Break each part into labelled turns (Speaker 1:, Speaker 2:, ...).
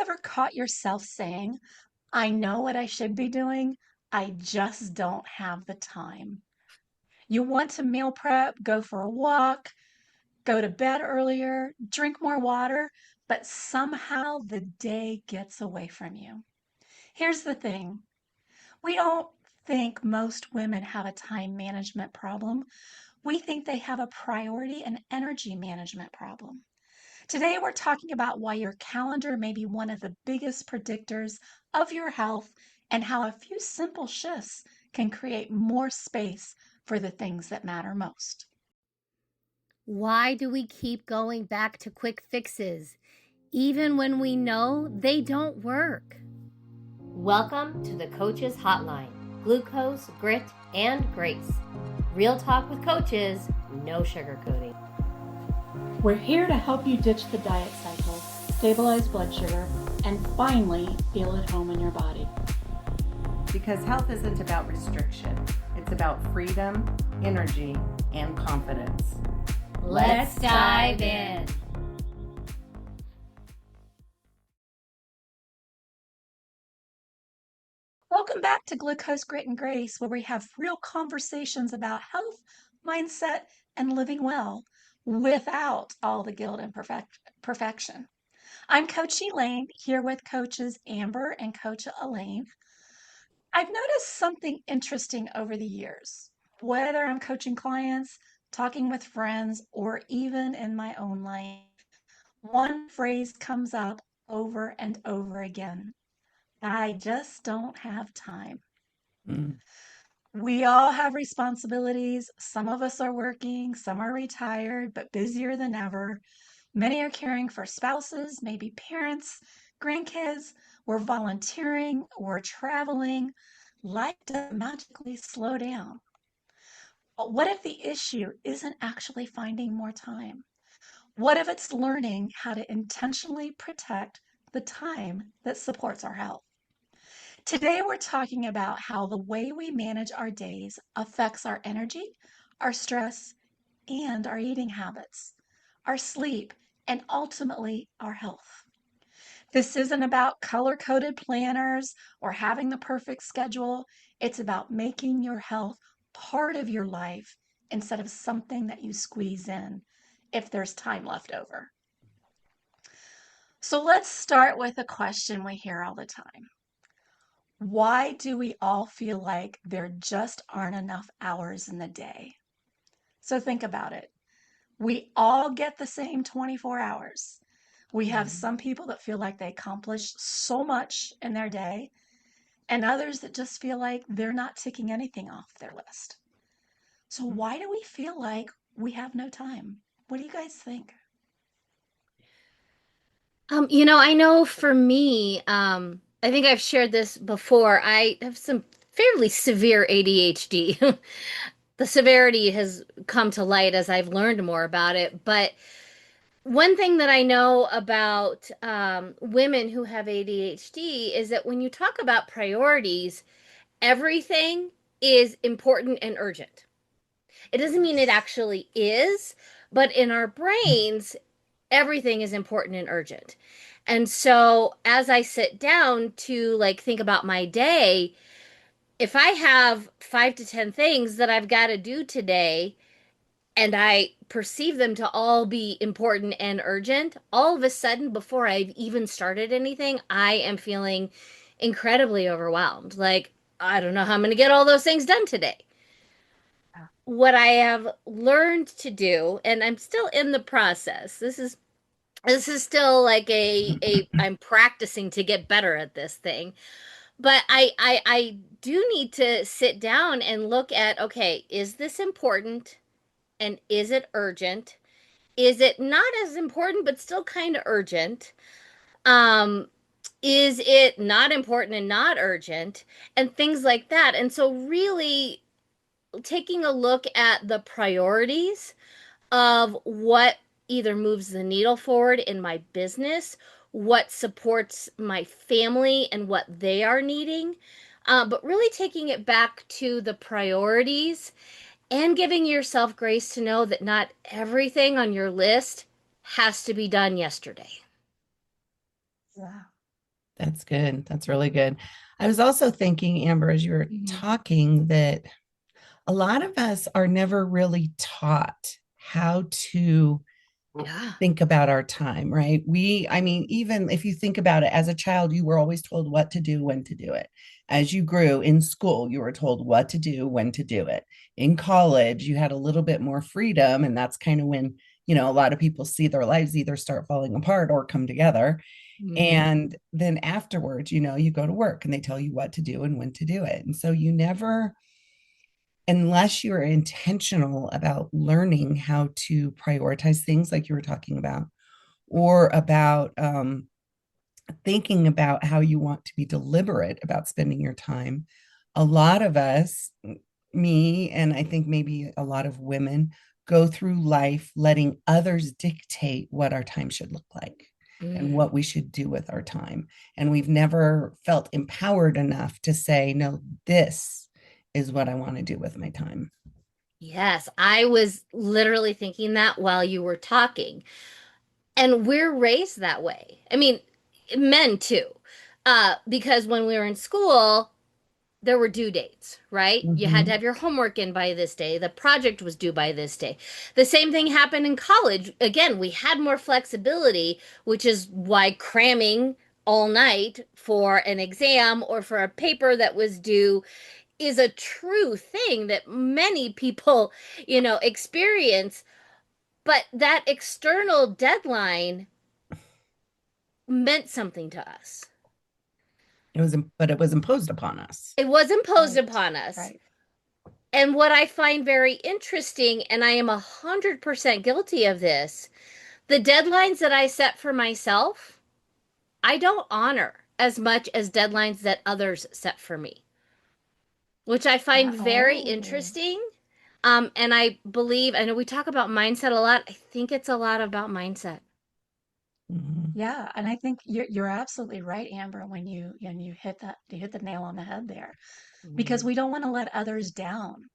Speaker 1: ever caught yourself saying, I know what I should be doing, I just don't have the time? You want to meal prep, go for a walk, go to bed earlier, drink more water, but somehow the day gets away from you. Here's the thing, we don't think most women have a time management problem. We think they have a priority and energy management problem. Today, we're talking about why your calendar may be one of the biggest predictors of your health and how a few simple shifts can create more space for the things that matter most.
Speaker 2: Why do we keep going back to quick fixes, even when we know they don't work? Welcome to the Coach's Hotline. Glucose, grit, and grace. Real talk with coaches, no sugarcoating.
Speaker 3: We're here to help you ditch the diet cycle, stabilize blood sugar, and finally feel at home in your body.
Speaker 4: Because health isn't about restriction, it's about freedom, energy, and confidence.
Speaker 2: Let's dive in.
Speaker 1: Welcome back to Glucose, Grit, and Grace, where we have real conversations about health, mindset, and living well without all the guilt and perfection. I'm Coach Elaine here with coaches Amber and Coach Elaine. I've noticed something interesting over the years, whether I'm coaching clients, talking with friends, or even in my own life. One phrase comes up over and over again. I just don't have time.
Speaker 4: Mm.
Speaker 1: We all have responsibilities. Some of us are working, some are retired, but busier than ever. Many are caring for spouses, maybe parents, grandkids. We're volunteering, we're traveling. Life doesn't magically slow down. But what if the issue isn't actually finding more time? What if it's learning how to intentionally protect the time that supports our health? Today, we're talking about how the way we manage our days affects our energy, our stress, and our eating habits, our sleep, and ultimately our health. This isn't about color coded planners or having the perfect schedule. It's about making your health part of your life instead of something that you squeeze in if there's time left over. So let's start with a question we hear all the time. Why do we all feel like there just aren't enough hours in the day? So think about it. We all get the same 24 hours. We have some people that feel like they accomplish so much in their day, and others that just feel like they're not ticking anything off their list. So, why do we feel like we have no time? What do you guys think?
Speaker 2: I know for me, I think I've shared this before. I have some fairly severe ADHD. The severity has come to light as I've learned more about it. But one thing that I know about women who have ADHD is that when you talk about priorities, everything is important and urgent. It doesn't mean it
Speaker 1: Yes.
Speaker 2: actually is, but in our brains, everything is important and urgent. And so as I sit down to like think about my day, if I have 5 to 10 things that I've got to do today and I perceive them to all be important and urgent, all of a sudden, before I've even started anything, I am feeling incredibly overwhelmed. Like, I don't know how I'm going to get all those things done today.
Speaker 1: Yeah.
Speaker 2: What I have learned to do, and I'm still in the process. This is still like a I'm practicing to get better at this thing. But I do need to sit down and look at, okay, is this important and is it urgent? Is it not as important but still kind of urgent? Um, is it not important and not urgent? And things like that. And so really taking a look at the priorities of what either moves the needle forward in my business, what supports my family and what they are needing, but really taking it back to the priorities and giving yourself grace to know that not everything on your list has to be done yesterday.
Speaker 1: Yeah.
Speaker 5: That's good. That's really good. I was also thinking, Amber, as you were
Speaker 1: Mhm.
Speaker 5: talking, that a lot of us are never really taught how to
Speaker 2: Yeah.
Speaker 5: think about our time, right? I mean, even if you think about it, as a child, you were always told what to do, when to do it. As you grew in school, you were told what to do, when to do it. In college, you had a little bit more freedom. And that's kind of when, a lot of people see their lives either start falling apart or come together.
Speaker 2: Hmm.
Speaker 5: And then afterwards, you go to work and they tell you what to do and when to do it. And so you never, unless you're intentional about learning how to prioritize things like you were talking about, or about thinking about how you want to be deliberate about spending your time, a lot of us, me, and I think maybe a lot of women, go through life letting others dictate what our time should look like and
Speaker 2: Mm.
Speaker 5: what we should do with our time. And we've never felt empowered enough to say, no, this is what I want to do with my time.
Speaker 2: Yes, I was literally thinking that while you were talking. And we're raised that way. I mean, men too. Because when we were in school, there were due dates, right? You had to
Speaker 5: Mm-hmm.
Speaker 2: have your homework in by this day. The project was due by this day. The same thing happened in college. Again, we had more flexibility, which is why cramming all night for an exam or for a paper that was due is a true thing that many people, experience. But that external deadline meant something to us.
Speaker 5: But it was imposed upon us.
Speaker 2: It was imposed
Speaker 1: Right.
Speaker 2: upon us.
Speaker 1: Right.
Speaker 2: And what I find very interesting, and I am 100% guilty of this, the deadlines that I set for myself, I don't honor as much as deadlines that others set for me, which I find very
Speaker 1: Oh.
Speaker 2: interesting. And I know we talk about mindset a lot. I think it's a lot about mindset.
Speaker 5: Mhm.
Speaker 1: Yeah, and I think you're absolutely right, Amber, when you hit the nail on the head there. Because
Speaker 2: Mm.
Speaker 1: we don't want to let others down.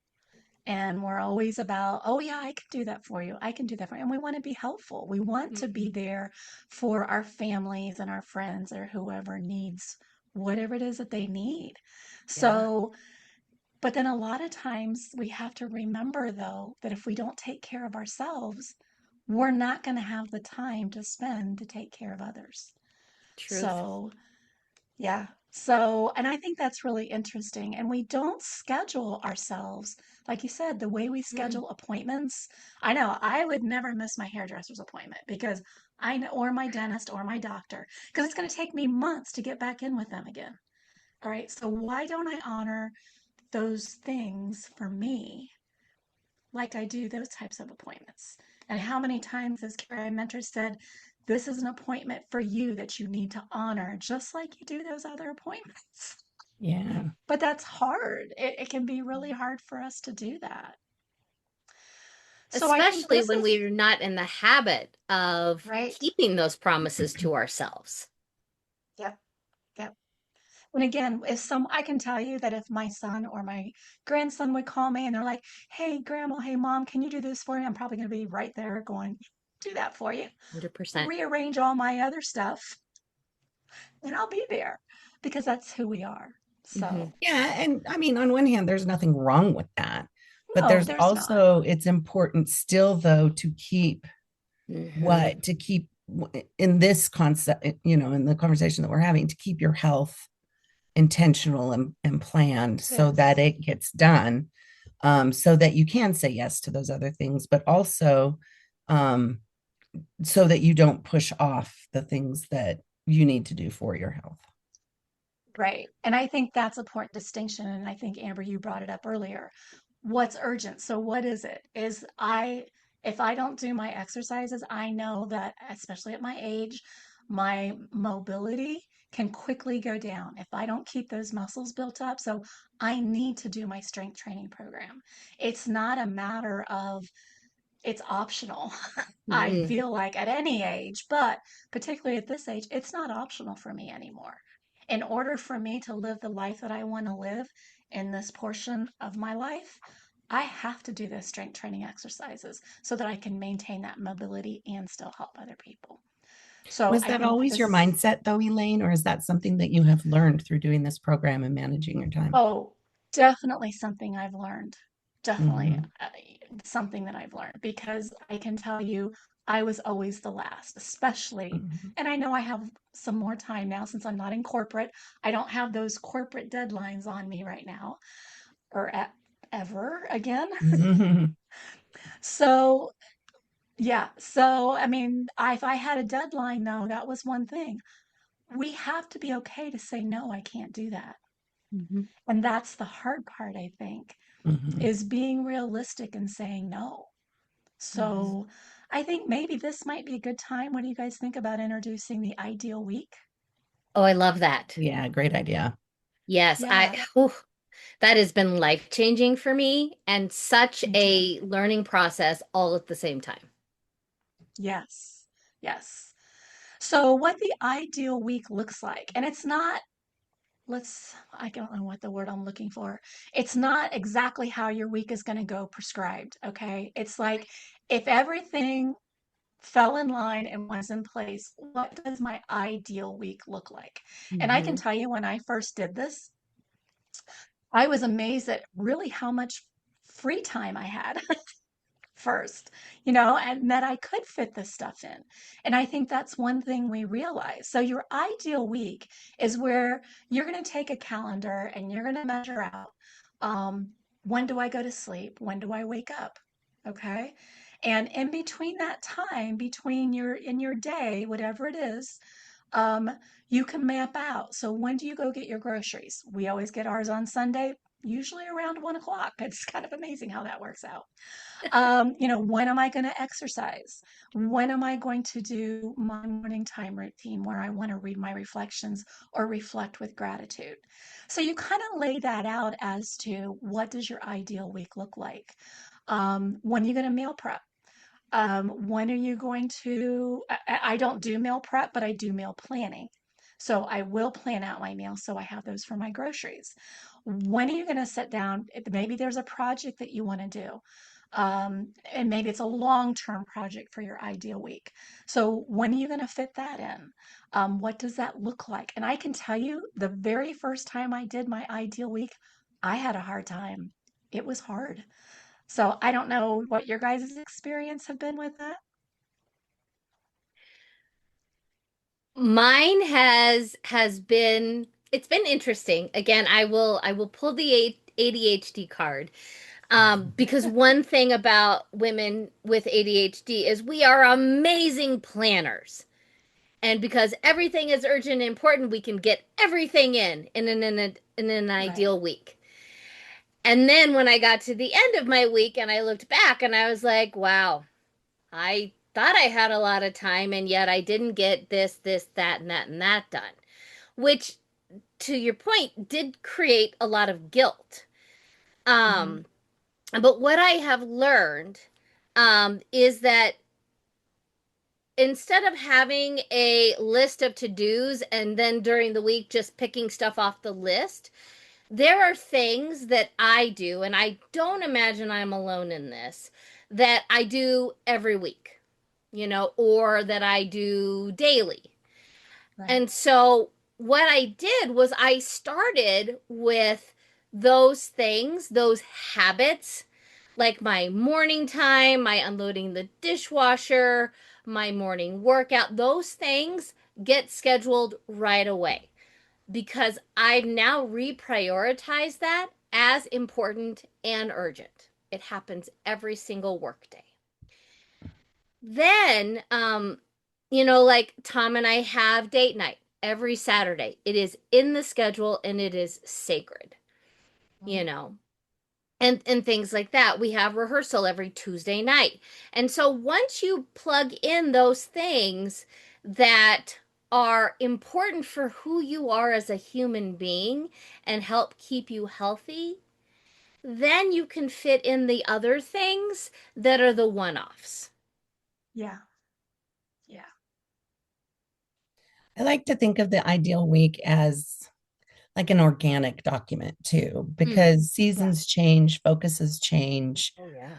Speaker 1: And we're always about, oh yeah, I can do that for you. I can do that for you. And we want to be helpful. We want to be
Speaker 2: Mhm.
Speaker 1: there for our families and our friends or whoever needs whatever it is that they need.
Speaker 2: Yeah,
Speaker 1: So, but then a lot of times we have to remember though that if we don't take care of ourselves, we're not going to have the time to spend to take care of others.
Speaker 2: truth.
Speaker 1: So, yeah. So, and I think that's really interesting. And we don't schedule ourselves, like you said, the way we
Speaker 2: Mm-mm.
Speaker 1: schedule appointments. I know I would never miss my hairdresser's appointment because I know, or my dentist or my doctor, because it's going to take me months to get back in with them again. All right. So, why don't I honor those things for me like I do those types of appointments? And how many times, as Carrie Mentor said, this is an appointment for you that you need to honor, just like you do those other appointments.
Speaker 5: Yeah.
Speaker 1: But that's hard. It can be really hard for us to do that. So I think
Speaker 2: Especially
Speaker 1: this
Speaker 2: when
Speaker 1: is
Speaker 2: we're not in the habit of
Speaker 1: right.
Speaker 2: keeping those promises to ourselves.
Speaker 1: Yep. Yep. And again, if some, I can tell you that if my son or my grandson would call me and they're like, hey, grandma, hey, mom, can you do this for me? I'm probably going to be right there going, do that for you.
Speaker 2: 100%.
Speaker 1: Rearrange all my other stuff and I'll be there because that's who we are.
Speaker 2: Hmm.
Speaker 1: So,
Speaker 5: Yeah. And I mean, on one hand, there's nothing wrong with that. But
Speaker 1: no,
Speaker 5: there's
Speaker 1: there's not.
Speaker 5: also, it's important still, though, to keep
Speaker 2: Hmm.
Speaker 5: in this concept, in the conversation that we're having, to keep your health intentional and planned so that
Speaker 1: Yes.
Speaker 5: it gets done, so that you can say yes to those other things, but also um, so that you don't push off the things that you need to do for your health.
Speaker 1: Right. And I think that's a important distinction. And I think, Amber, you brought it up earlier. What's urgent? So, what is it? If I don't do my exercises, I know that, especially at my age, my mobility can quickly go down if I don't keep those muscles built up. So, I need to do my strength training program. It's not a matter of it's optional. I
Speaker 2: Mm.
Speaker 1: feel like at any age, but particularly at this age, it's not optional for me anymore. In order for me to live the life that I want to live in this portion of my life, I have to do those strength training exercises so that I can maintain that mobility and still help other people. So
Speaker 5: Was
Speaker 1: I
Speaker 5: that
Speaker 1: think
Speaker 5: always your
Speaker 1: this,
Speaker 5: mindset though, Elaine, or is that something that you have learned through doing this program and managing your time?
Speaker 1: oh, definitely something I've learned. Definitely
Speaker 5: Hmm.
Speaker 1: something that I've learned because I can tell you I was always the last, especially,
Speaker 5: Hmm.
Speaker 1: and I know I have some more time now since I'm not in corporate. I don't have those corporate deadlines on me right now or ever again.
Speaker 5: Hmm.
Speaker 1: So, yeah. So, I mean, if I had a deadline, though, that was one thing. We have to be okay to say, no, I can't do that.
Speaker 2: Mhm.
Speaker 1: And that's the hard part, I think,
Speaker 5: Hmm.
Speaker 1: is being realistic and saying no.
Speaker 2: Yes.
Speaker 1: So I think maybe this might be a good time. What do you guys think about introducing the ideal week?
Speaker 2: Oh, I love that.
Speaker 5: Yeah, great idea.
Speaker 2: Yes,
Speaker 1: Yeah,
Speaker 2: that has been life-changing for me and such
Speaker 1: me too.
Speaker 2: a learning process all at the same time.
Speaker 1: Yes, yes. So, what the ideal week looks like, and it's not, I don't know what the word I'm looking for. It's not exactly how your week is going to go prescribed. Okay. It's like if everything fell in line and was in place, what does my ideal week look like? And I can
Speaker 2: Mhm.
Speaker 1: tell you when I first did this, I was amazed at really how much free time I had first, and that I could fit this stuff in. And I think that's one thing we realize. So, your ideal week is where you're going to take a calendar and you're going to measure out um, when do I go to sleep? When do I wake up? Okay. And in between that time, between in your day, whatever it is, um, you can map out. So when do you go get your groceries? We always get ours on Sunday, usually around 1 o'clock. It's kind of amazing how that works out. When am I going to exercise? When am I going to do my morning time routine where I want to read my reflections or reflect with gratitude? So you kind of lay that out as to what does your ideal week look like? When are you going to meal prep? When are you going to? I don't do meal prep, but I do meal planning. So I will plan out my meals so I have those for my groceries. When are you going to sit down? Maybe there's a project that you want to do. And maybe it's a long-term project for your ideal week. So when are you going to fit that in? What does that look like? And I can tell you the very first time I did my ideal week, I had a hard time. It was hard. So I don't know what your guys' experience have been with that.
Speaker 2: Mine has been it's been interesting. Again, I will pull the ADHD card. Because one thing about women with ADHD is we are amazing planners. And because everything is urgent and important, we can get everything in an
Speaker 1: Right.
Speaker 2: ideal week. And then when I got to the end of my week and I looked back and I was like, wow, I thought I had a lot of time and yet I didn't get this, that, and that done. Which, to your point, did create a lot of guilt.
Speaker 1: Hmm.
Speaker 2: Um, but what I have learned is that instead of having a list of to-dos and then during the week just picking stuff off the list, there are things that I do, and I don't imagine I'm alone in this, that I do every week, or that I do daily.
Speaker 1: Right.
Speaker 2: And so what I did was I started with those things, those habits, like my morning time, my unloading the dishwasher, my morning workout, those things get scheduled right away because I've now reprioritized that as important and urgent. It happens every single workday. Then, like Tom and I have date night every Saturday. It is in the schedule and it is sacred, you
Speaker 1: Mm.
Speaker 2: know, and things like that. We have rehearsal every Tuesday night. And so once you plug in those things that are important for who you are as a human being and help keep you healthy, then you can fit in the other things that are the one-offs.
Speaker 1: Yeah. Yeah.
Speaker 5: I like to think of the ideal week as like an organic document too,
Speaker 2: Mm.
Speaker 5: because
Speaker 1: Yeah.
Speaker 5: seasons change, focuses change.
Speaker 2: Oh, yeah.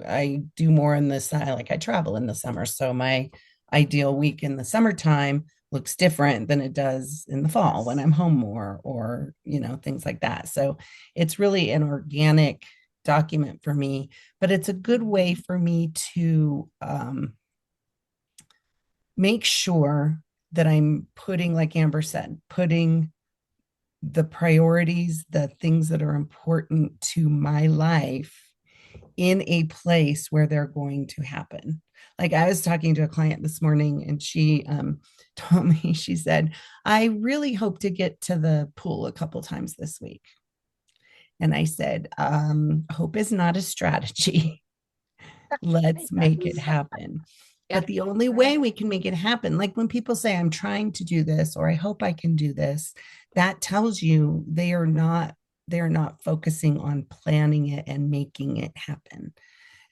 Speaker 5: I do more in the summer, like I travel in the summer. So my ideal week in the summertime looks different than it does in the fall when
Speaker 1: Yes.
Speaker 5: I'm home more, or, things like that. So it's really an organic document for me, but it's a good way for me to make sure that I'm putting, like Amber said, putting the priorities, the things that are important to my life in a place where they're going to happen. Like, I was talking to a client this morning, and she told me, she said, I really hope to get to the pool a couple times this week. And I said, hope is not a strategy. Let's
Speaker 1: Right. That's
Speaker 5: make it happen.
Speaker 2: Yeah.
Speaker 5: But the only way
Speaker 1: right.
Speaker 5: we can make it happen, like when people say, I'm trying to do this, or I hope I can do this, that tells you they are not focusing on planning it and making it happen.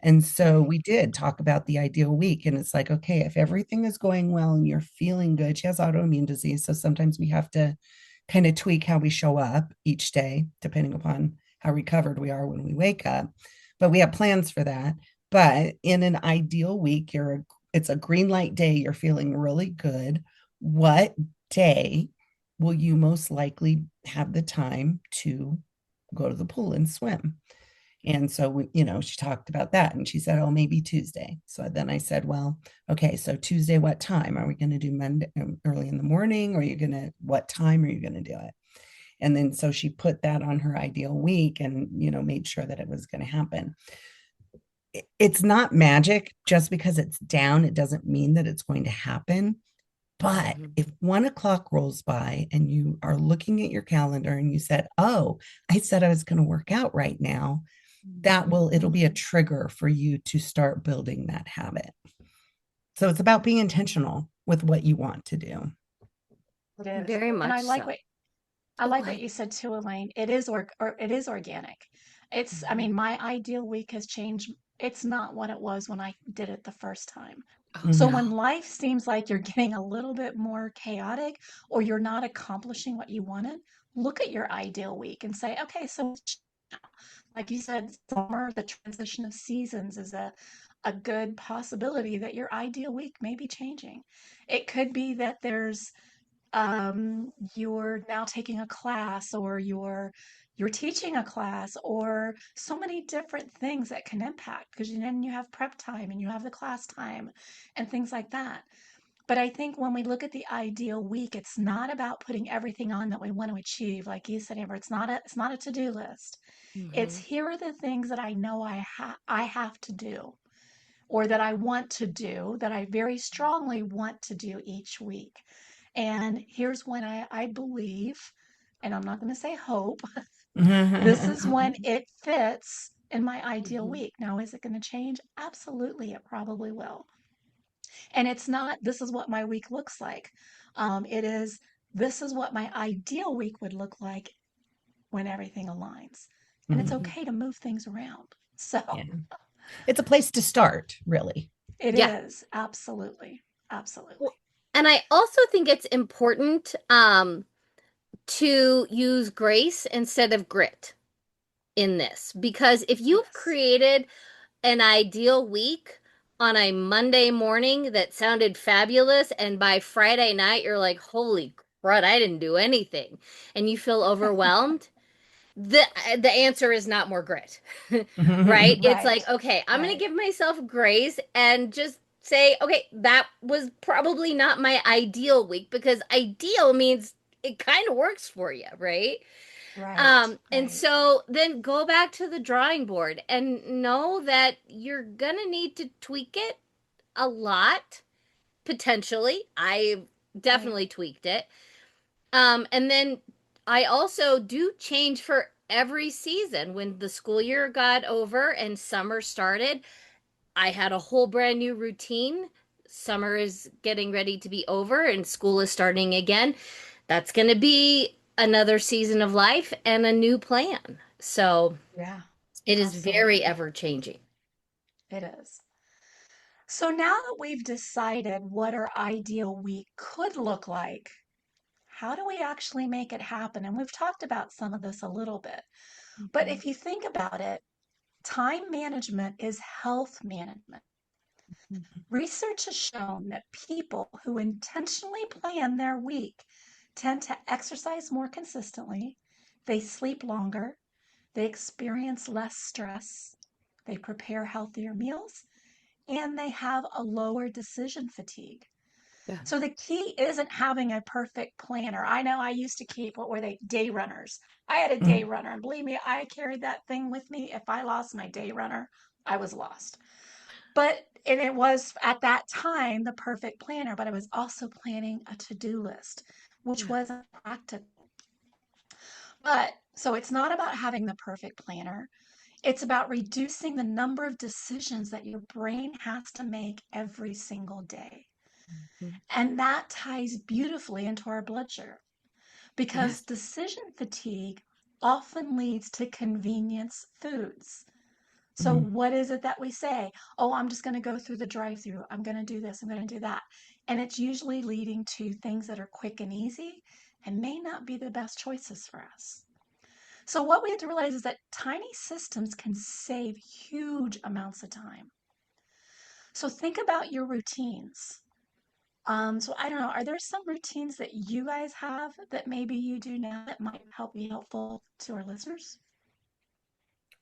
Speaker 5: And so
Speaker 1: Right.
Speaker 5: we did talk about the ideal week. And it's like, okay, if everything is going well and you're feeling good, she has autoimmune disease. So sometimes we have to kind of tweak how we show up each day, depending upon how recovered we are when we wake up. But we have plans for that. But in an ideal week, it's a green light day, you're feeling really good. What day will you most likely have the time to go to the pool and swim? And so, she talked about that, and she said, oh, maybe Tuesday. So then I said, well, okay, so Tuesday, what time? Are we going to do Monday early in the morning? Or what time are you going to do it? And then so she put that on her ideal week and, made sure that it was going to happen. It's not magic. Just because it's down, it doesn't mean that it's going to happen. But
Speaker 2: Mhm.
Speaker 5: if 1 o'clock rolls by and you are looking at your calendar and you said, oh, I said I was going to work out right now, it'll be a trigger for you to start building that habit. So it's about being intentional with what you want to do.
Speaker 1: It is.
Speaker 2: Very
Speaker 1: And
Speaker 2: much so.
Speaker 1: I
Speaker 2: Oh, go
Speaker 1: like what
Speaker 2: ahead.
Speaker 1: you said too, Elaine. It is or it is organic. I
Speaker 2: Mhm.
Speaker 1: mean, my ideal week has changed. It's not what it was when I did it the first time.
Speaker 2: Oh,
Speaker 1: So
Speaker 5: Mhm.
Speaker 1: when
Speaker 2: no.
Speaker 1: life seems like you're getting a little bit more chaotic or you're not accomplishing what you wanted, look at your ideal week and say, okay, so like you said, summer, the transition of seasons is a good possibility that your ideal week may be changing. It could be that you're now taking a class or you're teaching a class or so many different things that can impact because then you have prep time and you have the class time and things like that. But I think when we look at the ideal week, it's not about putting everything on that we want to achieve. Like you said, Amber, it's not a to-do list. It's
Speaker 2: Hmm.
Speaker 1: here are the things that I know I have to do or that I want to do that I very strongly want to do each week. And here's when I believe, and I'm not going to say hope, this is when it fits in my ideal
Speaker 2: Hmm.
Speaker 1: week. Now, is it going to change? Absolutely, it probably will. And it's not, this is what my week looks like. It is, this is what my ideal week would look like when everything aligns. And it's
Speaker 5: Mhm.
Speaker 2: Hmm.
Speaker 1: okay to move things around. So
Speaker 5: Yeah. It's a place to start, really.
Speaker 1: it
Speaker 2: Yeah.
Speaker 1: is absolutely, absolutely.
Speaker 2: Well, and I also think it's important to use grace instead of grit in this because if you've
Speaker 1: Yes.
Speaker 2: created an ideal week on a Monday morning that sounded fabulous, and by Friday night you're like, holy crud, I didn't do anything, and you feel overwhelmed, the the answer is not more grit. Right? It's
Speaker 1: Right,
Speaker 2: like, okay, I'm gonna
Speaker 1: right,
Speaker 2: give myself grace and just say, okay, that was probably not my ideal week because ideal means it kind of works for you, right?
Speaker 1: right,
Speaker 2: And
Speaker 1: right,
Speaker 2: so then go back to the drawing board and know that you're gonna need to tweak it a lot, potentially. I
Speaker 1: right.
Speaker 2: definitely tweaked it. And then I also do change for every season. When the school year got over and summer started, I had a whole brand new routine. Summer is getting ready to be over and school is starting again. That's going to be another season of life and a new plan. So
Speaker 1: Yeah,
Speaker 2: it is very
Speaker 1: absolutely.
Speaker 2: ever changing.
Speaker 1: It is. So now that we've decided what our ideal week could look like, how do we actually make it happen? And we've talked about some of this a little bit. But
Speaker 2: Mhm.
Speaker 1: if you think about it, time management is health management. Research has shown that people who intentionally plan their week tend to exercise more consistently, they sleep longer, they experience less stress, they prepare healthier meals, and they have a lower decision fatigue.
Speaker 2: Yeah.
Speaker 1: So the key isn't having a perfect planner. I know I used to keep, what were they? Day runners. I had a day
Speaker 5: Mm.
Speaker 1: runner, and believe me, I carried that thing with me. If I lost my day runner, I was lost. But and it was at that time the perfect planner, but I was also planning a to-do list, which
Speaker 2: Yeah.
Speaker 1: wasn't practical. But so it's not about having the perfect planner. It's about reducing the number of decisions that your brain has to make every single day.
Speaker 2: Mhm.
Speaker 1: And that ties beautifully into our blood sugar because
Speaker 5: Yes.
Speaker 1: decision fatigue often leads to convenience foods. So,
Speaker 5: Mm.
Speaker 1: what is it that we say? Oh, I'm just going to go through the drive through. I'm going to do this. I'm going to do that. And it's usually leading to things that are quick and easy and may not be the best choices for us. So, what we have to realize is that tiny systems can save huge amounts of time. So, think about your routines. So I don't know, are there some routines that you guys have that maybe you do now that might help be helpful to our listeners?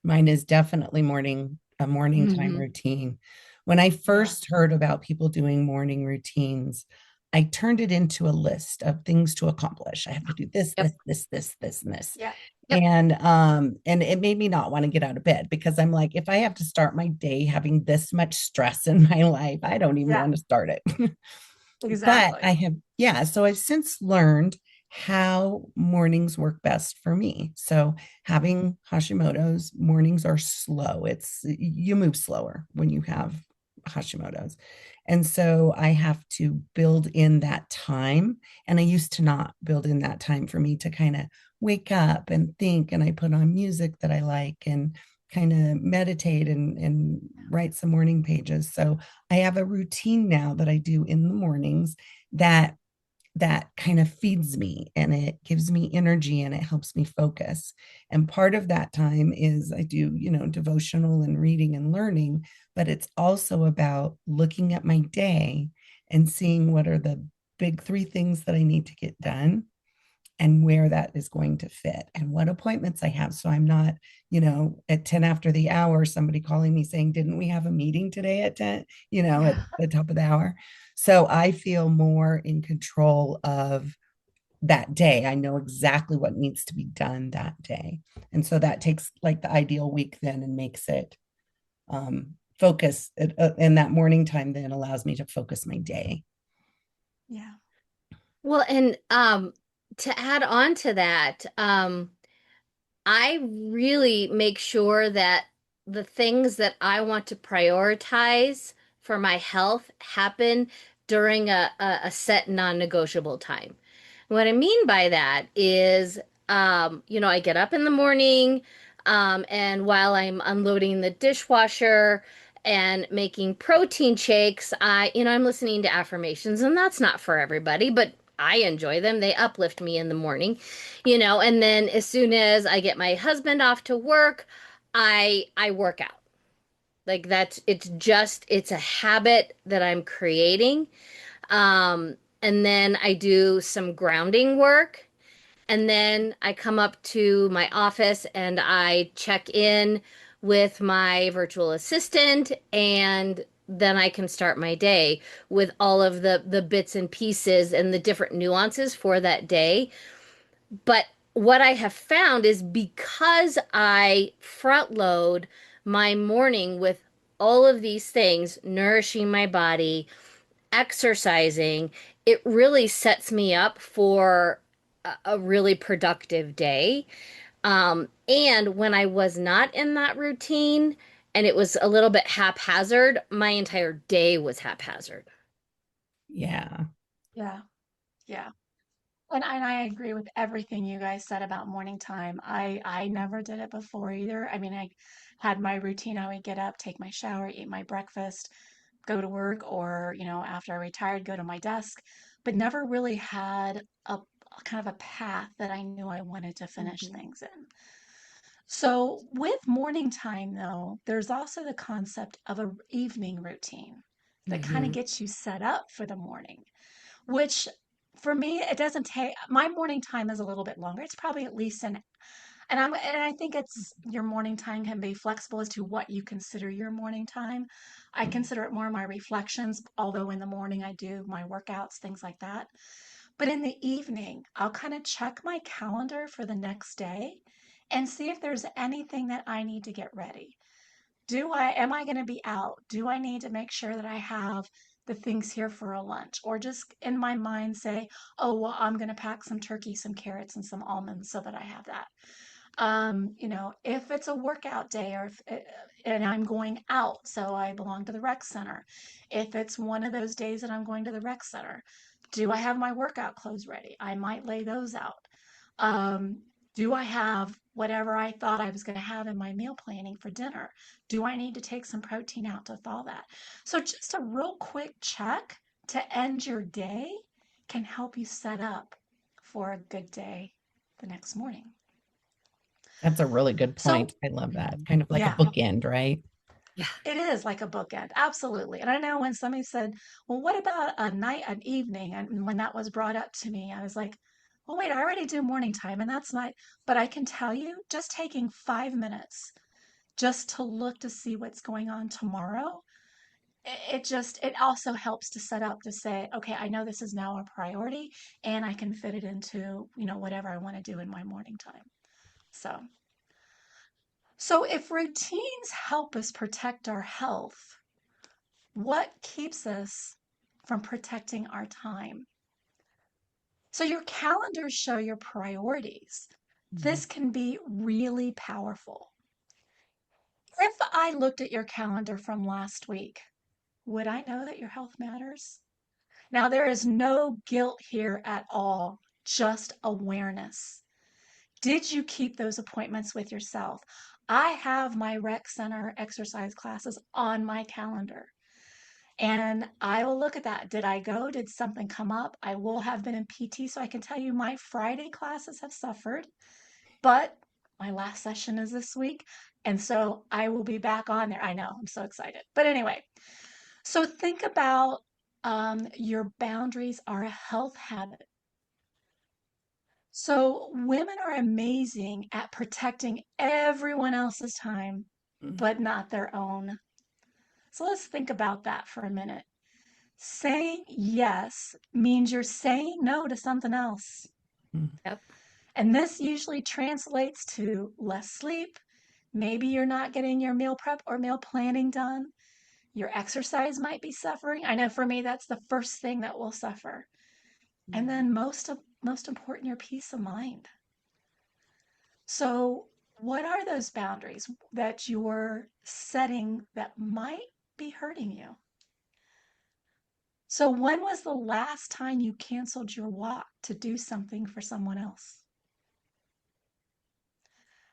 Speaker 5: Mine is definitely a morning time
Speaker 2: Mhm.
Speaker 5: routine. When I
Speaker 1: Yeah.
Speaker 5: first heard about people doing morning routines, I turned it into a list of things to accomplish. I have to do this,
Speaker 2: Yep.
Speaker 5: and this.
Speaker 1: Yeah.
Speaker 2: Yep.
Speaker 5: And it made me not want to get out of bed because I'm like, if I have to start my day having this much stress in my life, I don't even
Speaker 1: Yeah.
Speaker 5: want to start it. But I
Speaker 1: Exactly.
Speaker 5: have, yeah, so I've since learned how mornings work best for me. So having Hashimoto's, mornings are slow. You move slower when you have Hashimoto's. And so I have to build in that time. And I used to not build in that time for me to kind of wake up and think. And I put on music that I like and kind of meditate and write some morning pages. So I have a routine now that I do in the mornings that kind of feeds me and it gives me energy and it helps me focus. And part of that time is I do, devotional and reading and learning, but it's also about looking at my day and seeing what are the big three things that I need to get done and where that is going to fit and what appointments I have. So I'm not, at 10 after the hour, somebody calling me saying, didn't we have a meeting today at 10, at
Speaker 1: Yeah.
Speaker 5: the top of the hour. So I feel more in control of that day. I know exactly what needs to be done that day. And so that takes like the ideal week then and makes it focus in that morning time then allows me to focus my day.
Speaker 1: Yeah.
Speaker 2: Well, and to add on to that, I really make sure that the things that I want to prioritize for my health happen during a set non-negotiable time. What I mean by that is, I get up in the morning, and while I'm unloading the dishwasher and making protein shakes, I'm listening to affirmations, and that's not for everybody, but I enjoy them. They uplift me in the morning, and then as soon as I get my husband off to work, I work out. Like it's a habit that I'm creating. And then I do some grounding work. And then I come up to my office and I check in with my virtual assistant, and then I can start my day with all of the bits and pieces and the different nuances for that day. But what I have found is because I front load my morning with all of these things, nourishing my body, exercising, it really sets me up for a really productive day. And when I was not in that routine and it was a little bit haphazard, my entire day was haphazard.
Speaker 5: Yeah.
Speaker 1: Yeah. Yeah. And I agree with everything you guys said about morning time. I never did it before either. I mean, I had my routine. I would get up, take my shower, eat my breakfast, go to work, or, after I retired, go to my desk, but never really had a kind of a path that I knew I wanted to finish
Speaker 2: Mhm.
Speaker 1: things in. So with morning time, though, there's also the concept of a evening routine. that kind of
Speaker 5: Mhm.
Speaker 1: gets you set up for the morning, which for me, it doesn't take my morning time is a little bit longer. It's probably at least an and I think it's your morning time can be flexible as to what you consider your morning time. I consider it more my reflections, although in the morning I do my workouts, things like that. But in the evening, I'll kind of check my calendar for the next day and see if there's anything that I need to get ready. Am I going to be out? Do I need to make sure that I have the things here for a lunch? Or just in my mind say, oh, well, I'm going to pack some turkey, some carrots, and some almonds so that I have that. If it's a workout day and I'm going out, so I belong to the rec center. If it's one of those days that I'm going to the rec center, do I have my workout clothes ready? I might lay those out. Um, do I have whatever I thought I was going to have in my meal planning for dinner? Do I need to take some protein out to thaw that? So just a real quick check to end your day can help you set up for a good day the next morning.
Speaker 5: That's a really good
Speaker 1: So,
Speaker 5: point. I love that. Kind of like a
Speaker 1: yeah,
Speaker 5: bookend, right?
Speaker 2: Yeah.
Speaker 1: it is like a bookend. Absolutely. And I know when somebody said, well, what about a night, an evening? And when that was brought up to me, I was like, well, wait, I already do morning time and that's not, but I can tell you just taking 5 minutes just to look to see what's going on tomorrow. It also helps to set up to say, okay, I know this is now a priority and I can fit it into, whatever I want to do in my morning time. So, so if routines help us protect our health, what keeps us from protecting our time? So your calendars show your priorities. This can be really powerful. If I looked at your calendar from last week, would I know that your health matters? Now, there is no guilt here at all, just awareness. Did you keep those appointments with yourself? I have my rec center exercise classes on my calendar. And I will look at that. Did I go? Did something come up? I will have been in PT, so I can tell you my Friday classes have suffered, but my last session is this week. And so I will be back on there. I know, I'm so excited. But anyway, so think about your boundaries are a health habit. So women are amazing at protecting everyone else's time,
Speaker 5: Mhm.
Speaker 1: but not their own. So let's think about that for a minute. Saying yes means you're saying no to something else.
Speaker 5: Mhm.
Speaker 2: Yep.
Speaker 1: And this usually translates to less sleep. Maybe you're not getting your meal prep or meal planning done. Your exercise might be suffering. I know for me, that's the first thing that will suffer. And then most important, your peace of mind. So, what are those boundaries that you're setting that might be hurting you? So, when was the last time you canceled your walk to do something for someone else?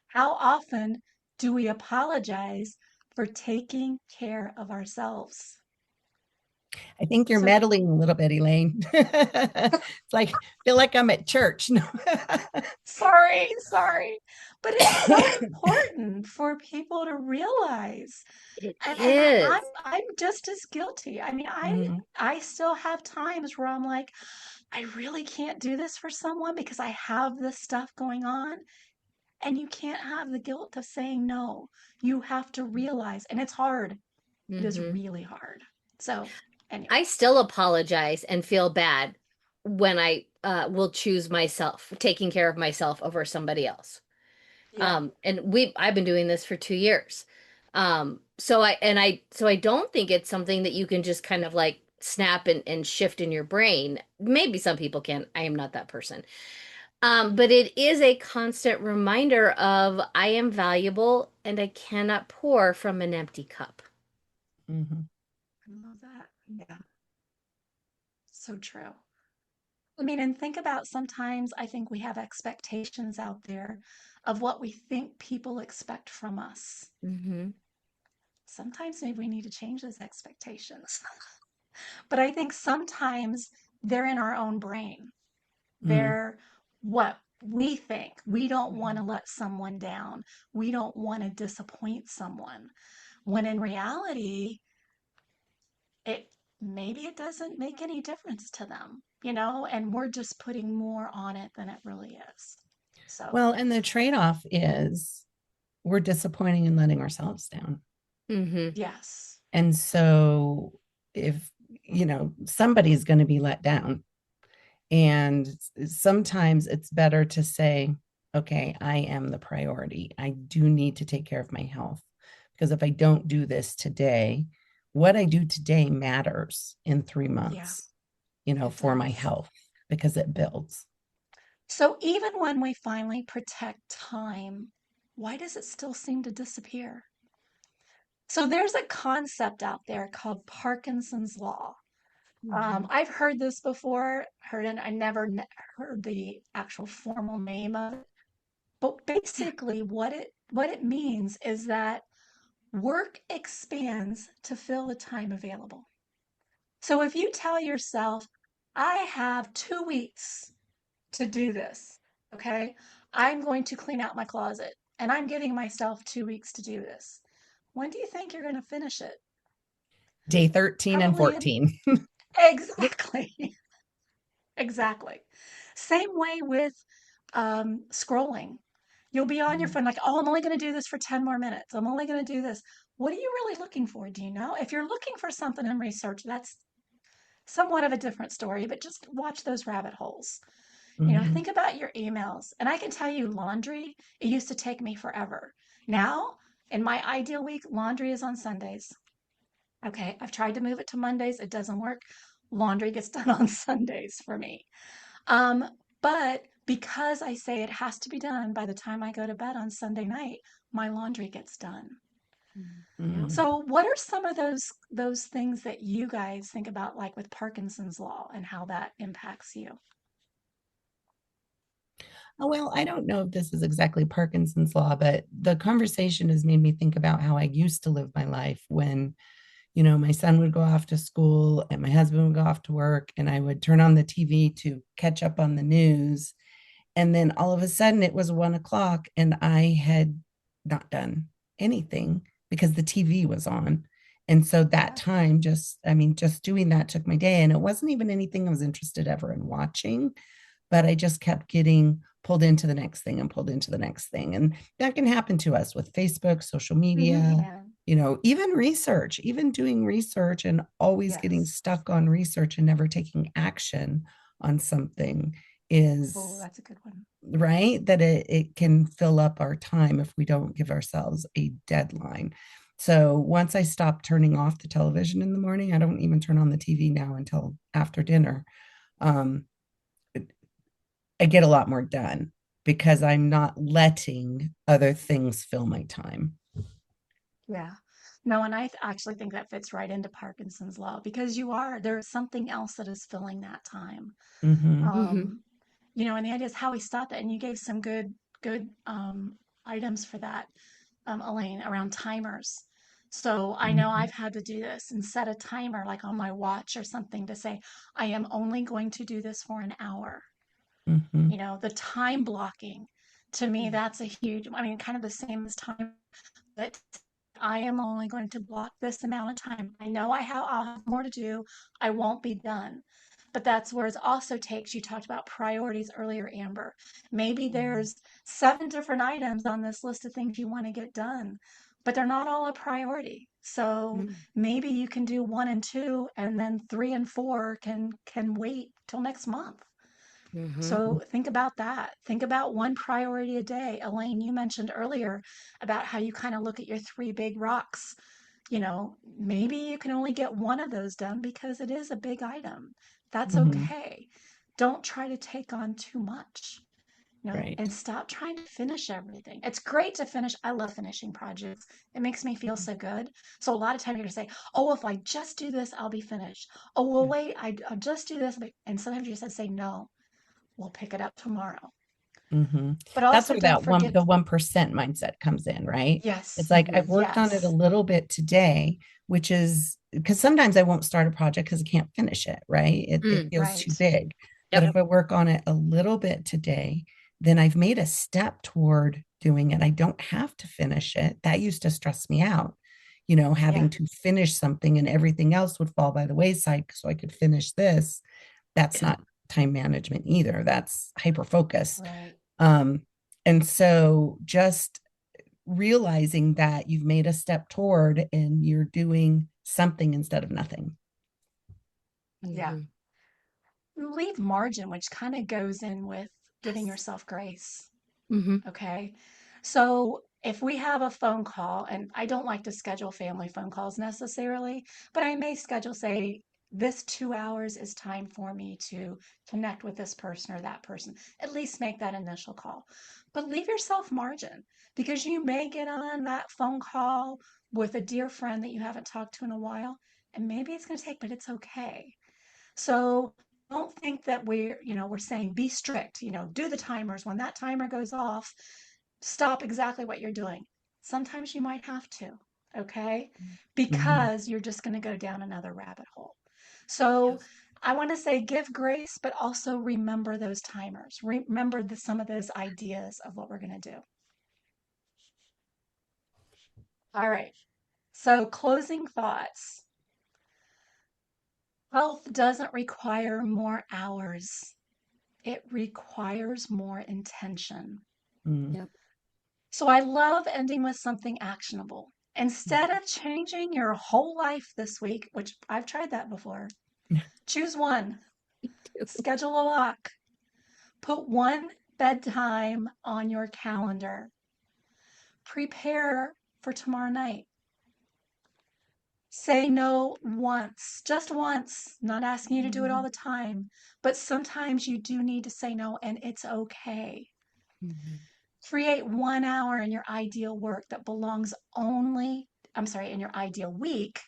Speaker 1: How often do we apologize for taking care of ourselves?
Speaker 5: I think you're
Speaker 1: So,
Speaker 5: meddling a little bit, Elaine. It's like feel like I'm at church. No.
Speaker 1: sorry. But it's so important for people to realize.
Speaker 2: It
Speaker 1: And I'm
Speaker 2: is.
Speaker 1: I'm just as guilty. I mean,
Speaker 5: Mhm.
Speaker 1: I still have times where I'm like, I really can't do this for someone because I have this stuff going on. And you can't have the guilt of saying no. You have to realize, and it's hard. It is
Speaker 2: Hmm.
Speaker 1: really hard. So, anyway,
Speaker 2: I still apologize and feel bad when I will choose myself, taking care of myself over somebody else.
Speaker 1: yeah.
Speaker 2: And I've been doing this for 2 years. So I don't think it's something that you can just kind of like snap and shift in your brain. Maybe some people can. I am not that person. But it is a constant reminder of I am valuable and I cannot pour from an empty cup.
Speaker 5: Mhm.
Speaker 1: I love that. Yeah. So true. I mean, and think about sometimes I think we have expectations out there of what we think people expect from us.
Speaker 2: Hmm.
Speaker 1: Sometimes maybe we need to change those expectations. But I think sometimes they're in our own brain.
Speaker 5: Mhm.
Speaker 1: They're what we think. We don't want to let someone down. We don't want to disappoint someone. When in reality, it maybe it doesn't make any difference to them, you know, and we're just putting more on it than it really is. So,
Speaker 5: Well, and the trade-off is we're disappointing and letting ourselves down.
Speaker 2: Mm-hmm.
Speaker 1: yes.
Speaker 5: And so if, somebody's going to be let down. And sometimes it's better to say, okay, I am the priority. I do need to take care of my health because if I don't do this today, what I do today matters in 3 months,
Speaker 1: Yeah, it
Speaker 5: for my
Speaker 1: does.
Speaker 5: health because it builds.
Speaker 1: So even when we finally protect time, why does it still seem to disappear? So there's a concept out there called Parkinson's law.
Speaker 2: Mm-hmm.
Speaker 1: I've heard this before, heard it. I never heard the actual formal name of it. But
Speaker 2: Yeah.
Speaker 1: basically, what it means is that work expands to fill the time available. So if you tell yourself, I have 2 weeks to do this, okay? I'm going to clean out my closet and I'm giving myself 2 weeks to do this. When do you think you're going to finish it?
Speaker 5: Day 13 and
Speaker 1: Probably in
Speaker 5: 14.
Speaker 1: exactly. Exactly. Same way with scrolling. You'll be on your phone like, oh, I'm only going to do this for 10 more minutes. I'm only going to do this. What are you really looking for? Do you know? If you're looking for something in research, that's somewhat of a different story, but just watch those rabbit holes.
Speaker 5: Mhm.
Speaker 1: Think about your emails. And I can tell you, laundry, it used to take me forever. Now, in my ideal week, laundry is on Sundays. Okay, I've tried to move it to Mondays, it doesn't work. Laundry gets done on Sundays for me. Um, but because I say it has to be done by the time I go to bed on Sunday night, my laundry gets done.
Speaker 2: Yeah.
Speaker 5: Mhm.
Speaker 1: So what are some of those things that you guys think about like with Parkinson's law and how that impacts you?
Speaker 5: Oh, well, I don't know if this is exactly Parkinson's law, but the conversation has made me think about how I used to live my life when, my son would go off to school and my husband would go off to work, and I would turn on the TV to catch up on the news. And then all of a sudden it was 1 o'clock and I had not done anything because the TV was on. And so that
Speaker 1: Yeah.
Speaker 5: time just doing that took my day. And it wasn't even anything I was interested ever in watching, but I just kept getting pulled into the next thing and pulled into the next thing. And that can happen to us with Facebook, social media,
Speaker 1: Yeah.
Speaker 5: even research, even doing research and always getting
Speaker 1: Yes.
Speaker 5: stuck on research and never taking action on something
Speaker 1: Oh,
Speaker 5: is
Speaker 1: that's a good one.
Speaker 5: right, that it can fill up our time if we don't give ourselves a deadline. So once I stop turning off the television in the morning, I don't even turn on the TV now until after dinner. um, I get a lot more done because I'm not letting other things fill my time.
Speaker 1: Yeah. No, and actually think that fits right into Parkinson's law because there's something else that is filling that time.
Speaker 5: Mm-hmm.
Speaker 2: Mm-hmm.
Speaker 1: Um, and the idea is how we stop it. And you gave some good items for that, Elaine, around timers. So I know
Speaker 5: Mm-hmm.
Speaker 1: I've had to do this and set a timer like on my watch or something to say, I am only going to do this for an hour.
Speaker 5: Mm-hmm.
Speaker 1: The time blocking to me, that's a huge, I mean, kind of the same as time, but I am only going to block this amount of time. I know I'll have more to do. I won't be done. But that's where it also takes, you talked about priorities earlier, Amber. Maybe there's 7 different items on this list of things you want to get done, but they're not all a priority. So maybe you can do 1 and 2, and then 3 and 4 can wait till next month.
Speaker 2: Mm-hmm.
Speaker 1: So think about that. Think about one priority a day. Elaine, you mentioned earlier about how you kind of look at your 3 big rocks. Maybe you can only get one of those done because it is a big item. That's
Speaker 5: Mm-hmm.
Speaker 1: okay. Don't try to take on too much, and
Speaker 5: Right.
Speaker 1: stop trying to finish everything. It's great to finish. I love finishing projects. It makes me feel so good. So a lot of times you're going to say, oh, if I just do this, I'll be finished. Oh, well, wait, I'll just do this. And sometimes you just say, no, we'll pick it up tomorrow.
Speaker 5: Mm-hmm.
Speaker 1: But
Speaker 5: That's
Speaker 1: also
Speaker 5: where
Speaker 1: don't
Speaker 5: that
Speaker 1: forget,
Speaker 5: the 1% mindset comes in, right? It's
Speaker 1: yes,
Speaker 5: like
Speaker 2: Mm-hmm.
Speaker 5: I've worked on it a
Speaker 1: yes,
Speaker 5: little bit today, which is because sometimes I won't start a project because I can't finish it, right? It
Speaker 2: Mm.
Speaker 5: feels too
Speaker 1: right.
Speaker 5: big. But
Speaker 2: Yep.
Speaker 5: if I work on it a little bit today, then I've made a step toward doing it. I don't have to finish it. That used to stress me out. having
Speaker 1: Yeah.
Speaker 5: to finish something and everything else would fall by the wayside so I could finish this. That's
Speaker 2: Yeah.
Speaker 5: not time management either. That's hyper focus.
Speaker 1: Right.
Speaker 5: Um, and so just realizing that you've made a step toward and you're doing something instead of nothing.
Speaker 1: Yeah.
Speaker 2: Mhm.
Speaker 1: Leave margin, which kind of goes in with giving
Speaker 2: Yes.
Speaker 1: yourself grace.
Speaker 2: Mhm.
Speaker 1: Okay. So if we have a phone call, and I don't like to schedule family phone calls necessarily, but I may schedule, say, this 2 hours is time for me to connect with this person or that person. At least make that initial call. But leave yourself margin because you may get on that phone call with a dear friend that you haven't talked to in a while, and maybe it's going to take, but it's okay. So don't think that we're saying be strict, do the timers. When that timer goes off, stop exactly what you're doing. Sometimes you might have to, okay?
Speaker 5: Mhm.
Speaker 1: Because you're just going to go down another rabbit hole. So
Speaker 2: Yes.
Speaker 1: I want to say give grace, but also remember those timers. Remember some of those ideas of what we're going to do. All right. So closing thoughts. Health doesn't require more hours. It requires more intention.
Speaker 5: Mm.
Speaker 2: Yep.
Speaker 1: So I love ending with something actionable. Instead of changing your whole life this week, which I've tried that before, choose one, schedule a walk, put one bedtime on your calendar, prepare for tomorrow night. Say no once, just once, not asking you to do it all the time, but sometimes you do need to say no and it's okay.
Speaker 2: Mhm.
Speaker 1: Create 1 hour in your ideal work that belongs only, I'm sorry, in your ideal week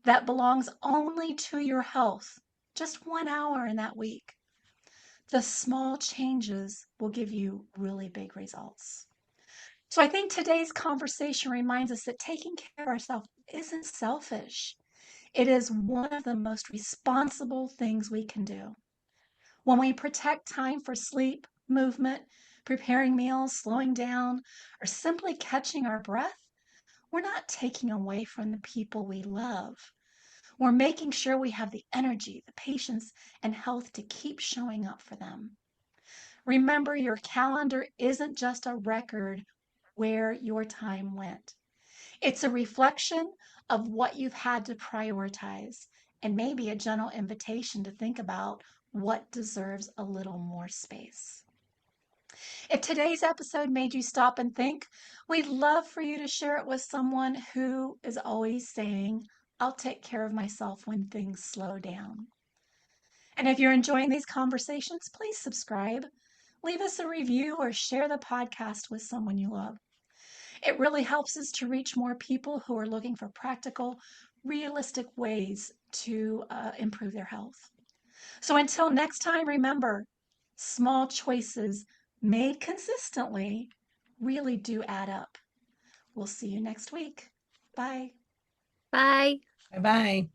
Speaker 1: that belongs only to your health. Just 1 hour in that week. The small changes will give you really big results. So I think today's conversation reminds us that taking care of ourselves isn't selfish. It is one of the most responsible things we can do. When we protect time for sleep, movement, preparing meals, slowing down, or simply catching our breath, we're not taking away from the people we love. We're making sure we have the energy, the patience, and health to keep showing up for them. Remember, your calendar isn't just a record where your time went. It's a reflection of what you've had to prioritize and maybe a gentle invitation to think about what deserves a little more space. If today's episode made you stop and think, we'd love for you to share it with someone who is always saying, I'll take care of myself when things slow down. And if you're enjoying these conversations, please subscribe, leave us a review, or share the podcast with someone you love. It really helps us to reach more people who are looking for practical, realistic ways to improve their health. So until next time, remember small choices made consistently really do add up. We'll see you next week. Bye.
Speaker 2: Bye.
Speaker 5: Bye bye.